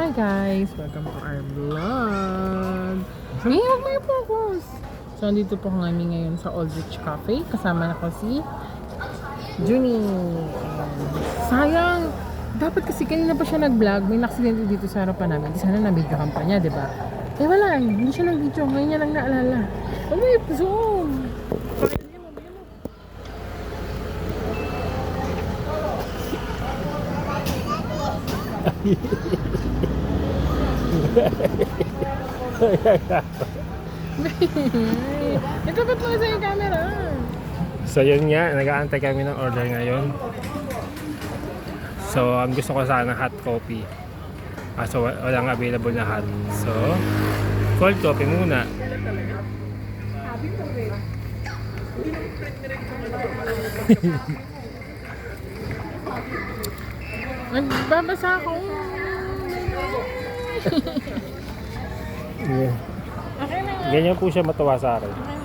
Hi guys! Welcome to our vlog! Ngayon, may focus! So, nandito po kami ngayon sa Aldrich Cafe. Kasama na ko si Junie. Sayang! Dapat kasi kanina pa siya nag-vlog. May naksidente dito sa harapan namin. Di sana na-videohan pa niya, diba? Eh wala, hindi siya nag-video. Ngayon niya lang naalala. Oh, may zoom! Itapat mo sa yung camera. So yun nga, nag-aantay kami ng order ngayon. So ang gusto ko sana hot coffee. So walang available na hot. So cold coffee muna. Nagbabasa ako. Yeah. Okay na nga. Ganyan po siya matawa sa akin. Okay na.